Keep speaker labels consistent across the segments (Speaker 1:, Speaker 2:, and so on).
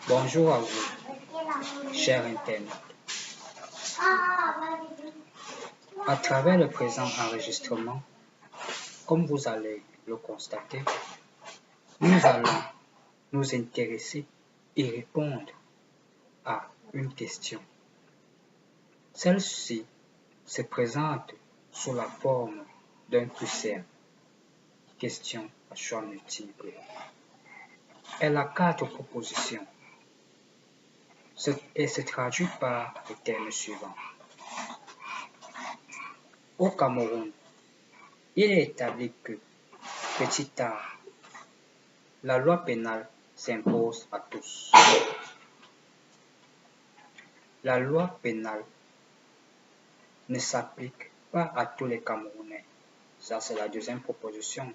Speaker 1: Bonjour à vous, chers internautes. À travers le présent enregistrement, comme vous allez le constater, nous allons nous intéresser et répondre à une question. Celle-ci se présente sous la forme d'un QCM, question à choix multiple. Elle a 4 propositions et se traduit par les termes suivants. Au Cameroun, il est établi que, petit a, la loi pénale s'impose à tous. La loi pénale ne s'applique pas à tous les Camerounais. Ça, c'est la deuxième proposition,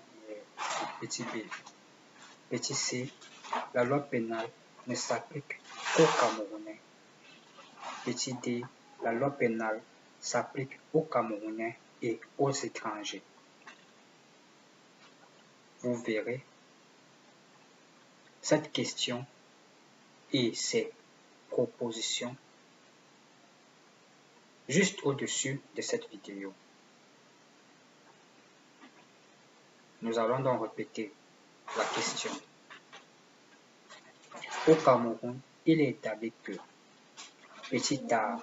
Speaker 1: petit b. Petit c, la loi pénale ne s'applique qu'aux Camerounais. Petit d, la loi pénale s'applique aux Camerounais et aux étrangers. Vous verrez cette question et ces propositions juste au-dessus de cette vidéo. Nous allons donc répéter la question. Au Cameroun, il est établi que, petit a,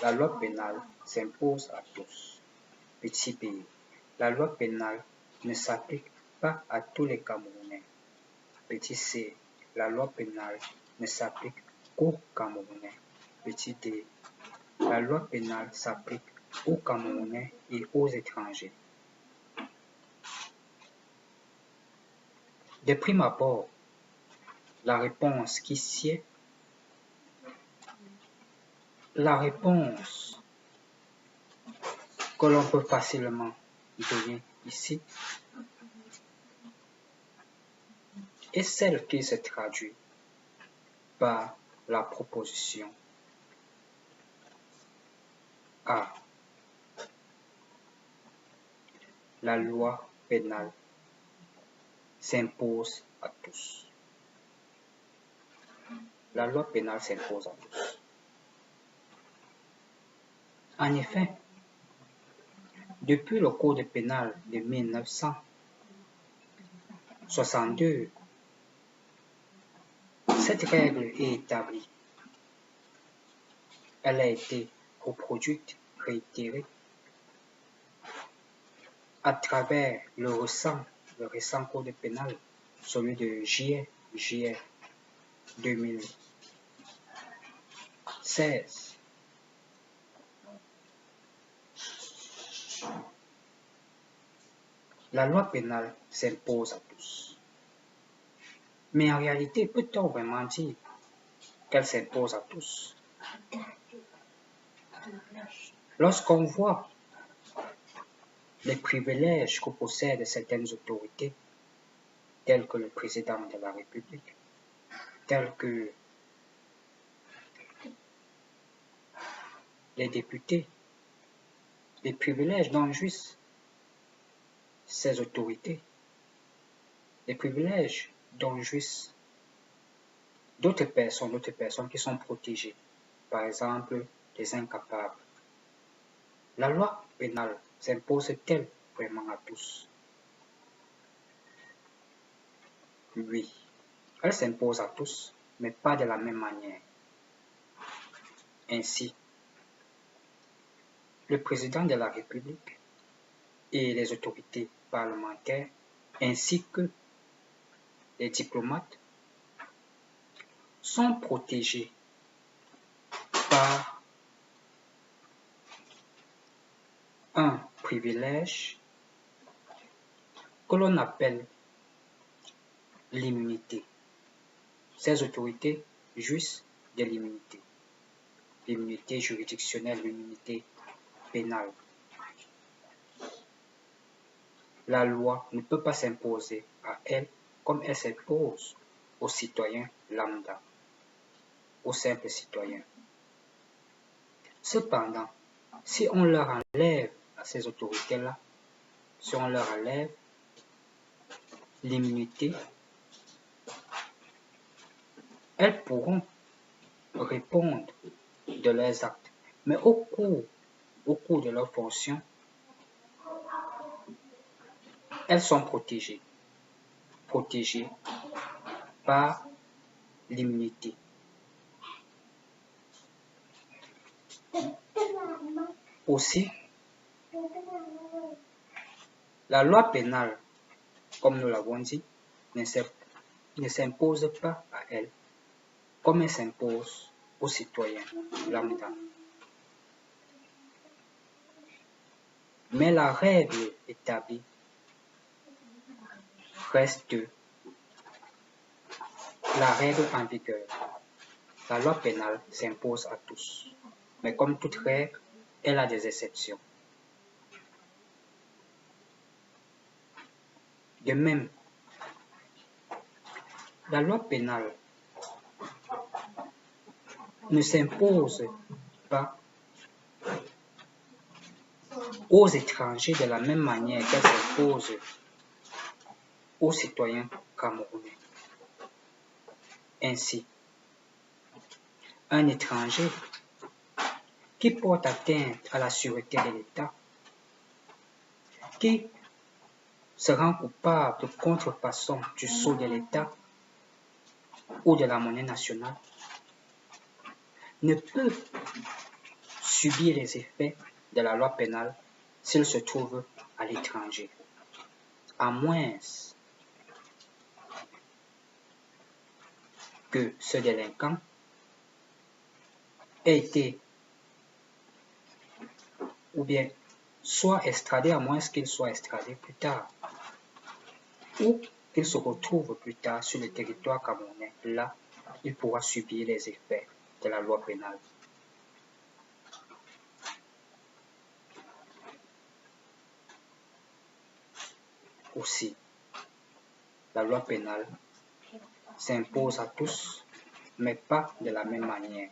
Speaker 1: la loi pénale s'impose à tous. Petit b, la loi pénale ne s'applique pas à tous les Camerounais. Petit c, la loi pénale ne s'applique qu'aux Camerounais. Petit d, la loi pénale s'applique aux Camerounais et aux étrangers. De prime abord, la réponse qui sied, la réponse que l'on peut facilement donner ici est celle qui se traduit par la proposition A. La loi pénale s'impose à tous. La loi pénale s'impose à tous. En effet, depuis le Code pénal de 1962, cette règle est établie. Elle a été reproduite, réitérée à travers le récent Code pénal, celui de juillet 2016. La loi pénale s'impose à tous. Mais en réalité, peut-on vraiment dire qu'elle s'impose à tous? Lorsqu'on voit les privilèges que possèdent certaines autorités, telles que le président de la République, tels que les députés, les privilèges dont jouissent ces autorités, les privilèges dont jouissent d'autres personnes qui sont protégées, par exemple les incapables. La loi pénale s'impose-t-elle vraiment à tous? Oui, elle s'impose à tous, mais pas de la même manière. Ainsi, le président de la République et les autorités parlementaires, ainsi que les diplomates, sont protégés par un privilège que l'on appelle l'immunité. Ces autorités jouissent de l'immunité. L'immunité juridictionnelle, l'immunité pénale. La loi ne peut pas s'imposer à elles comme elle s'impose aux citoyens lambda, aux simples citoyens. Cependant, si on leur enlève à ces autorités-là, si on leur enlève l'immunité, elles pourront répondre de leurs actes, mais au cours de leur fonction, elles sont protégées par l'immunité. Aussi, la loi pénale, comme nous l'avons dit, ne s'impose pas à elles, comme elle s'impose aux citoyens lambda. Mais la règle établie reste la règle en vigueur. La loi pénale s'impose à tous, mais comme toute règle, elle a des exceptions. De même, la loi pénale ne s'impose pas aux étrangers de la même manière qu'elle s'impose aux citoyens camerounais. Ainsi, un étranger qui porte atteinte à la sûreté de l'État, qui se rend coupable de contrefaçon du sceau de l'État ou de la monnaie nationale, ne peut subir les effets de la loi pénale s'il se trouve à l'étranger, à moins que ce délinquant ait été ou bien soit extradé, à moins qu'il soit extradé plus tard, ou qu'il se retrouve plus tard sur le territoire camerounais. Là, il pourra subir les effets de la loi pénale. Aussi, la loi pénale s'impose à tous, mais pas de la même manière.